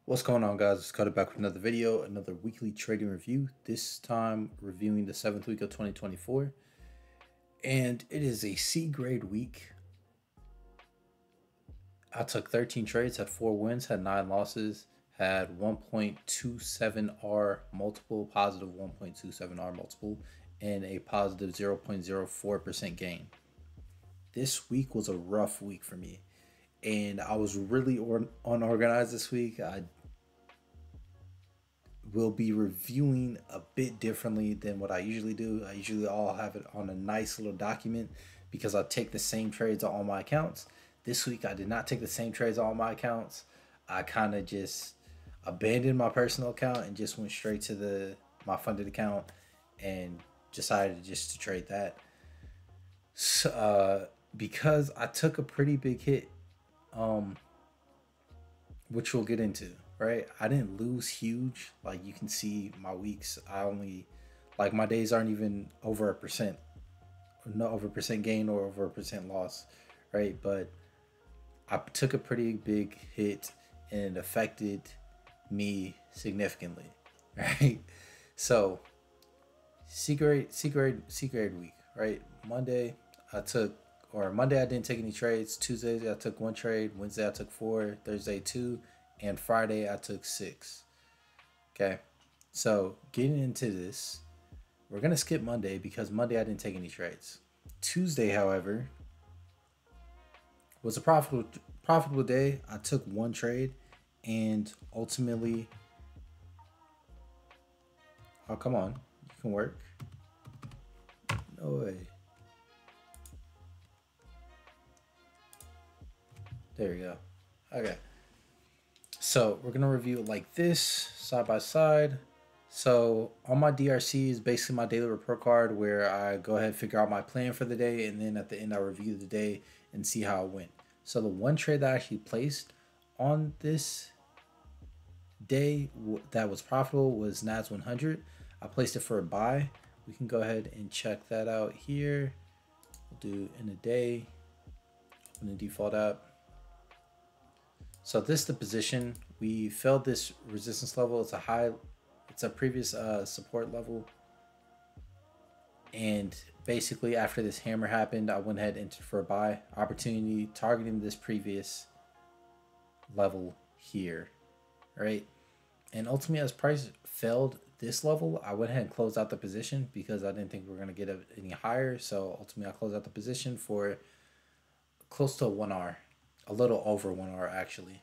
What's going on, guys? It's Cutter back with another video, another weekly trading review. This time reviewing the 7th week of 2024. And it is a C grade week. I took 13 trades, had 4 wins, had 9 losses, had 1.27 R multiple, positive 1.27 R multiple, and a positive 0.04% gain. This week was a rough week for me, and I was really unorganized this week. I will be reviewing a bit differently than what I usually do. I usually all have it on a nice little document because I take the same trades on all my accounts. This week I did not take the same trades on all my accounts. I kind of just abandoned my personal account and just went straight to my funded account and decided just to trade that. So, because I took a pretty big hit, which we'll get into. Right, I didn't lose huge. Like you can see my weeks, I only, like, my days aren't even over 1%, or no over percent gain or over 1% loss, right? But I took a pretty big hit and it affected me significantly, right? So C grade week, right? Monday I didn't take any trades. Tuesday I took 1 trade. Wednesday I took 4. Thursday 2. And Friday I took 6. Okay, so getting into this, we're gonna skip Monday because Monday I didn't take any trades. Tuesday, however, was a profitable day. I took 1 trade, and ultimately, oh come on, you can work. No way. There we go. Okay. So we're gonna review it like this, side by side. So on my DRC is basically my daily report card where I go ahead and figure out my plan for the day, and then at the end I review the day and see how it went. So the 1 trade that I actually placed on this day that was profitable was NAS 100. I placed it for a buy. We can go ahead and check that out here. We'll do in a day, open the default app. So this is the position. We filled this resistance level. It's a previous support level. And basically after this hammer happened, I went ahead and entered for a buy opportunity targeting this previous level here, right? And ultimately, as price failed this level, I went ahead and closed out the position because I didn't think we were going to get any higher. So ultimately I closed out the position for close to 1 R. A little over 1 R actually.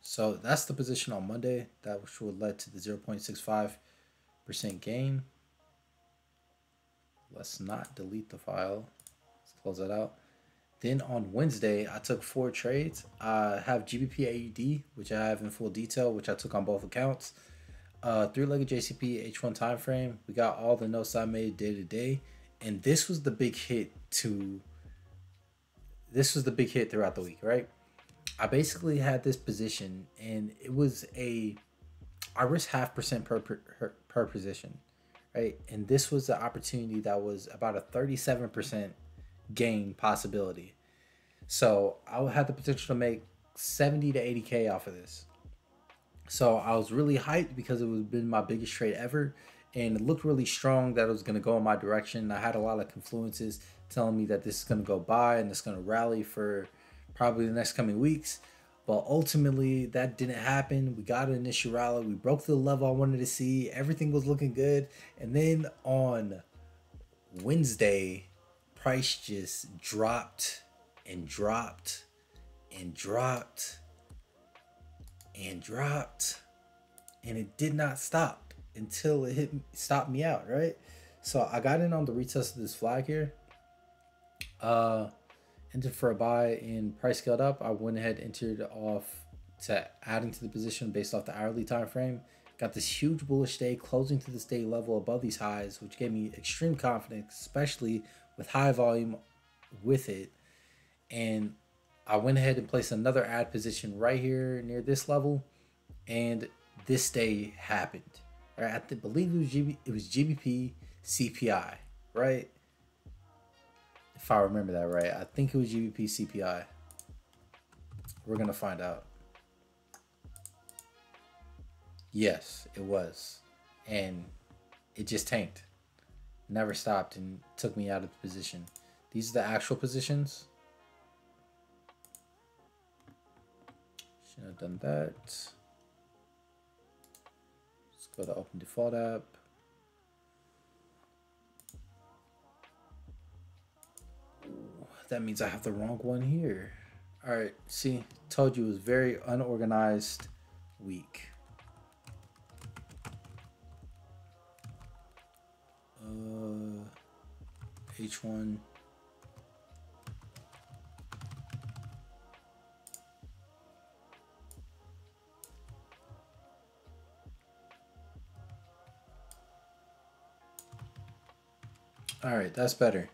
So that's the position on Monday, that which would lead to the 0.65% gain. Let's not delete the file. Let's close that out. Then on Wednesday, I took 4 trades. I have GBP AUD, which I have in full detail, which I took on both accounts. 3-legged JCP H1 time frame. We got all the notes I made day to day, and this was the big hit throughout the week, right? I basically had this position, and it was I risked 0.5% per position, right? And this was the opportunity that was about a 37% gain possibility. So I had the potential to make 70 to 80K off of this. So I was really hyped because it was been my biggest trade ever, and it looked really strong that it was going to go in my direction. I had a lot of confluences telling me that this is going to go by and it's going to rally for probably the next coming weeks. But ultimately, that didn't happen. We got an initial rally. We broke the level I wanted to see. Everything was looking good. And then on Wednesday, price just dropped and dropped and dropped and dropped. And it did not stop until it stopped me out, right? So I got in on the retest of this flag here. Entered for a buy and price scaled up. I went ahead and entered off to add into the position based off the hourly time frame. Got this huge bullish day closing to this day level above these highs, which gave me extreme confidence, especially with high volume with it. And I went ahead and placed another add position right here near this level, and this day happened. Right, I believe it was GBP CPI, right? If I remember that right, I think it was GBP CPI. We're gonna find out. Yes, it was. And it just tanked. Never stopped and took me out of the position. These are the actual positions. Should have done that. Let's go to open default app. Ooh, that means I have the wrong one here. All right, see, told you it was very unorganized week. H1. All right, that's better.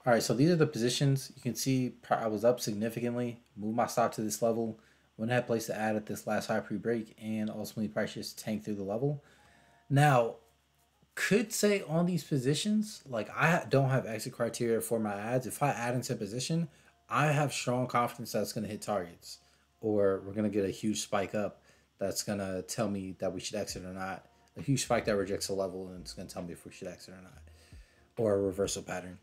All right, so these are the positions. You can see I was up significantly, moved my stop to this level, when I had placed the ad at this last high pre-break, and ultimately price just tanked through the level. Now, could say on these positions, like don't have exit criteria for my ads. If I add into a position, I have strong confidence that it's going to hit targets, or we're going to get a huge spike up that's going to tell me that we should exit or not. A huge spike that rejects a level and it's going to tell me if we should exit or not, or a reversal pattern.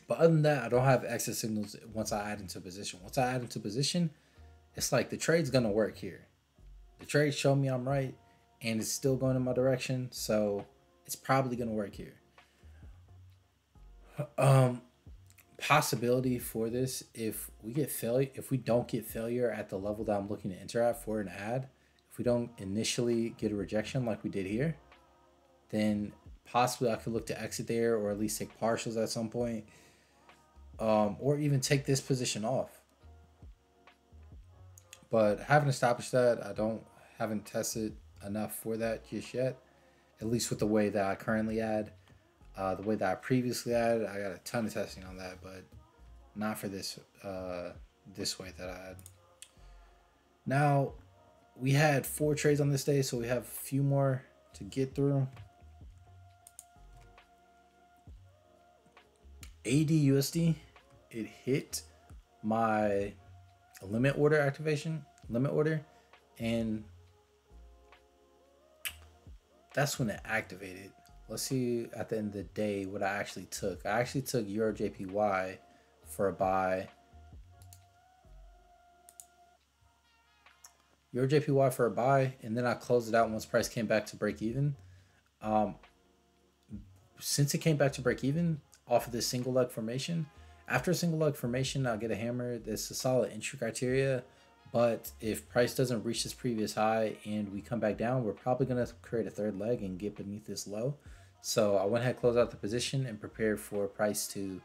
But other than that, I don't have exit signals once I add into a position. Once I add into a position, it's like the trade's going to work here. The trade showed me I'm right, and it's still going in my direction, so it's probably going to work here. Possibility for this, if we get failure, if we don't get failure at the level that I'm looking to enter at for an ad, if we don't initially get a rejection like we did here, then possibly I could look to exit there, or at least take partials at some point, or even take this position off. But haven't established that. Haven't tested enough for that just yet. At least with the way that I currently add. The way that I previously added, I got a ton of testing on that, but not for this this way that I had. Now, we had 4 trades on this day, so we have a few more to get through. ADUSD, it hit my limit order and that's when it activated. Let's see at the end of the day what I actually took. I actually took Euro JPY for a buy. Euro JPY for a buy, and then I closed it out once price came back to break even. Since it came back to break even off of this single leg formation, after a single leg formation, I'll get a hammer. That's a solid entry criteria. But if price doesn't reach this previous high and we come back down, we're probably going to create a third leg and get beneath this low. So I went ahead, closed out the position, and prepared for price to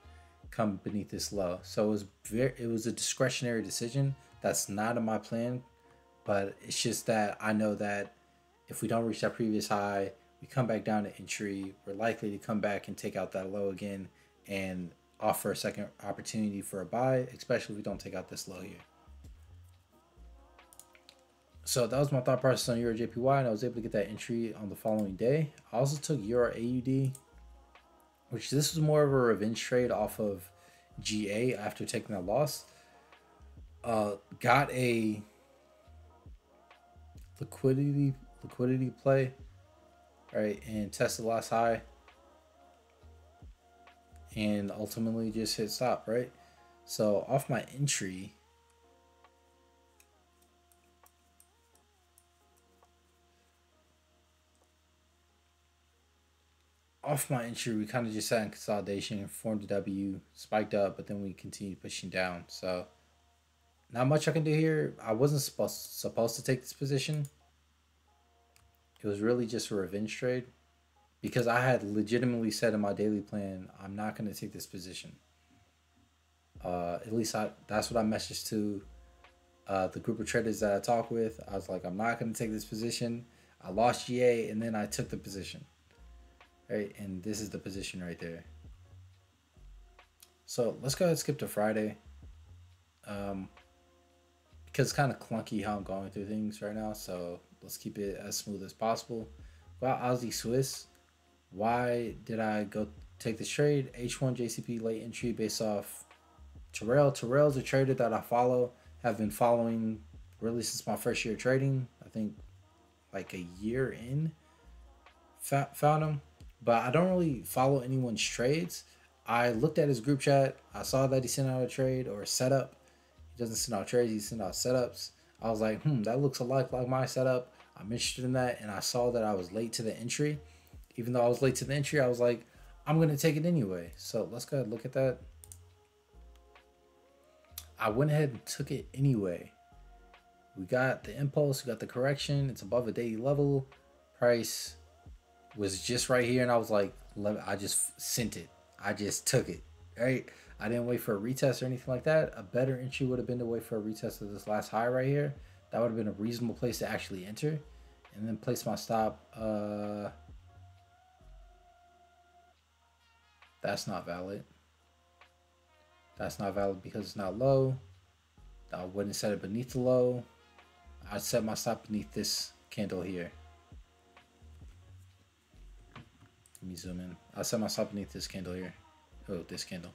come beneath this low. So it was a discretionary decision. That's not in my plan, but it's just that I know that if we don't reach that previous high, we come back down to entry, we're likely to come back and take out that low again and offer a second opportunity for a buy, especially if we don't take out this low here. So that was my thought process on Euro JPY, and I was able to get that entry on the following day. I also took Euro AUD, which this was more of a revenge trade off of GA after taking that loss. Got a liquidity play, right, and tested the last high, and ultimately just hit stop, right? So off my entry, we kind of just sat in consolidation, formed a W, spiked up, but then we continued pushing down. So not much I can do here. I wasn't supposed to take this position. It was really just a revenge trade because I had legitimately said in my daily plan, I'm not going to take this position. At least that's what I messaged to the group of traders that I talk with. I was like, I'm not going to take this position. I lost GA and then I took the position. Right, and this is the position right there. So let's go ahead and skip to Friday. Because it's kind of clunky how I'm going through things right now. So let's keep it as smooth as possible. Well, Aussie Swiss. Why did I go take this trade? H1 JCP late entry based off Terrell. Terrell's a trader that I follow, have been following really since my first year trading. I think like a year in, found him, but I don't really follow anyone's trades. I looked at his group chat. I saw that he sent out a trade or a setup. He doesn't send out trades. He sent out setups. I was like, that looks a lot like my setup. I'm interested in that, and I saw that I was late to the entry. Even though I was late to the entry, I was like, I'm gonna take it anyway. So let's go ahead and look at that. I went ahead and took it anyway. We got the impulse, we got the correction. It's above a daily level. Price was just right here, and I was like, I just sent it. I just took it, right? I didn't wait for a retest or anything like that. A better entry would have been to wait for a retest of this last high right here. That would have been a reasonable place to actually enter, and then place my stop. That's not valid. That's not valid because it's not low. I wouldn't set it beneath the low. I'd set my stop beneath this candle here. Let me zoom in. I'll set my stop beneath this candle here. Oh, this candle.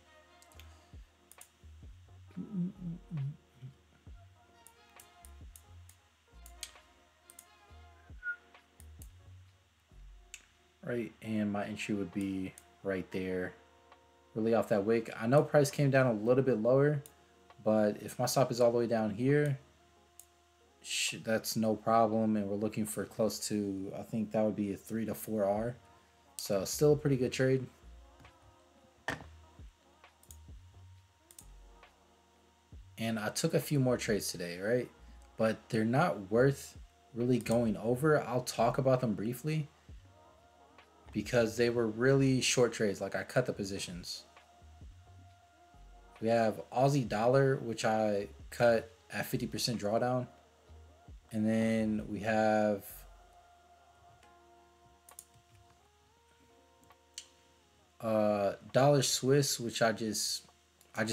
Right, and my entry would be right there. Really off that wick. I know price came down a little bit lower, but if my stop is all the way down here, that's no problem. And we're looking for close to, I think that would be a 3 to 4R. So still a pretty good trade. And I took a few more trades today, right? But they're not worth really going over. I'll talk about them briefly because they were really short trades. Like I cut the positions. We have Aussie dollar, which I cut at 50% drawdown. And then we have dollar Swiss, which I just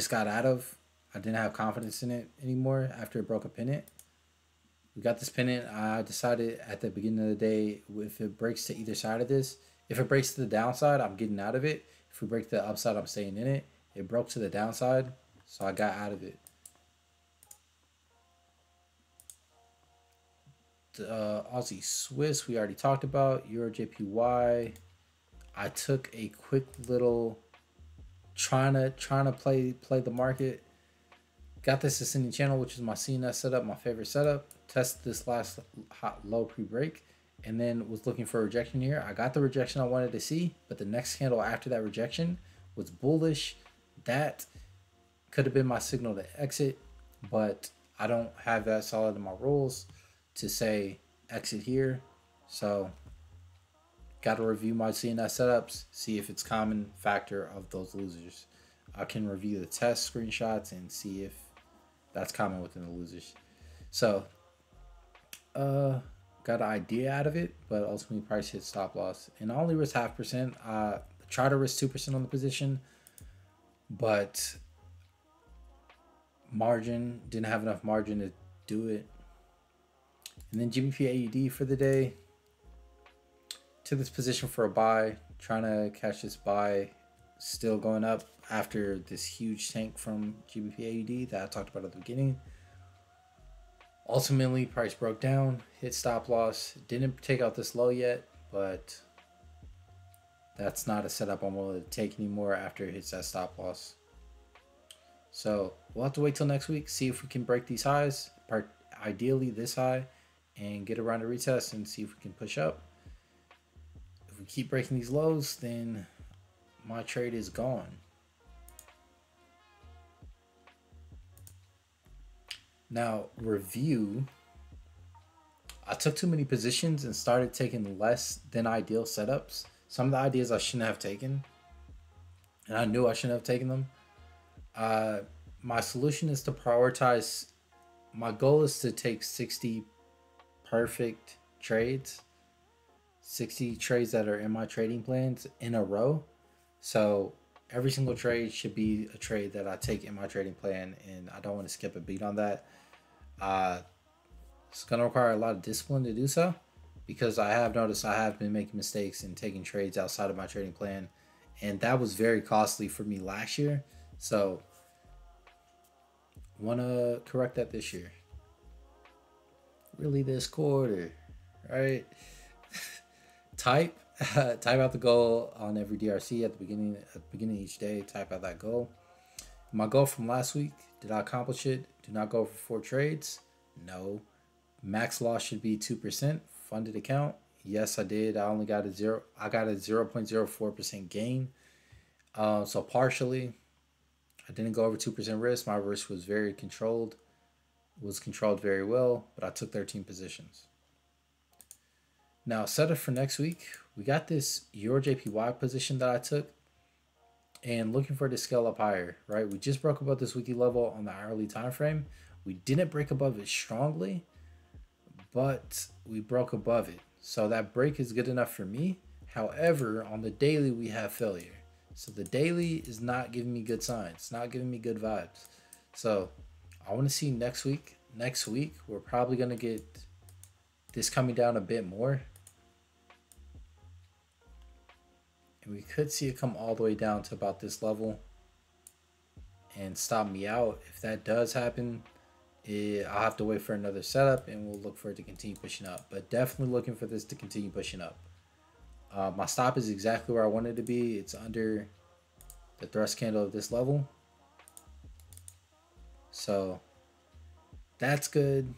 got out of. I didn't have confidence in it anymore after it broke a pennant. We got this pennant. I decided at the beginning of the day, if it breaks to either side of this, if it breaks to the downside, I'm getting out of it. If we break to the upside, I'm staying in it. It broke to the downside, so I got out of it. The Aussie Swiss we already talked about. Euro JPY. I took a quick little trying to play the market. Got this ascending channel, which is my CNS setup, my favorite setup. Tested this last hot low pre-break, and then was looking for a rejection here. I got the rejection I wanted to see, but the next candle after that rejection was bullish. That could have been my signal to exit, but I don't have that solid in my rules to say exit here. So got to review my CNS setups, see if it's common factor of those losers. I can review the test screenshots and see if that's common within the losers. So got an idea out of it, but ultimately price hit stop loss. And I only risk 0.5%. Try to risk 2% on the position, but margin, didn't have enough margin to do it. And then GBP AUD for the day. Took this position for a buy, trying to catch this buy, still going up after this huge tank from GBP AUD that I talked about at the beginning. Ultimately, price broke down, hit stop loss. Didn't take out this low yet, but that's not a setup I'm willing to take anymore after it hits that stop loss. So we'll have to wait till next week, see if we can break these highs, ideally this high, and get around a retest and see if we can push up. If we keep breaking these lows, then my trade is gone. Now, review. I took too many positions and started taking less than ideal setups. Some of the ideas I shouldn't have taken, and I knew I shouldn't have taken them. My solution is to prioritize. My goal is to take 60 perfect trades, 60 trades that are in my trading plans in a row. So every single trade should be a trade that I take in my trading plan, and I don't want to skip a beat on that. It's going to require a lot of discipline to do so, because I have noticed I have been making mistakes and taking trades outside of my trading plan, and that was very costly for me last year. So want to correct that this year. really this quarter, right? Type type out the goal on every DRC at the beginning of each day. Type out that goal. My goal from last week, did I accomplish it? Do not go for 4 trades. No. Max loss should be 2%. Funded account. Yes, I did. I only got a zero. I got a 0.04% gain. So partially, I didn't go over 2% risk. My risk was very controlled. It was controlled very well, but I took 13 positions. Now, set up for next week. We got this Euro JPY position that I took, and looking for it to scale up higher, right? We just broke above this weekly level on the hourly time frame. We didn't break above it strongly, but we broke above it. So that break is good enough for me. However, on the daily, we have failure. So the daily is not giving me good signs. It's not giving me good vibes. So I want to see next week. Next week, we're probably going to get this coming down a bit more. And we could see it come all the way down to about this level and stop me out. If that does happen, I'll have to wait for another setup and we'll look for it to continue pushing up. But definitely looking for this to continue pushing up. My stop is exactly where I want it to be. It's under the thrust candle of this level. So that's good.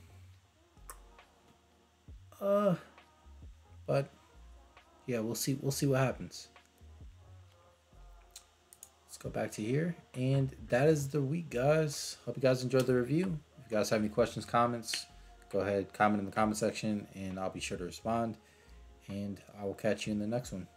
But yeah, we'll see what happens. Let's go back to here. And that is the week, guys. Hope you guys enjoyed the review. If you guys have any questions, comments, go ahead, comment in the comment section and I'll be sure to respond. And I will catch you in the next one.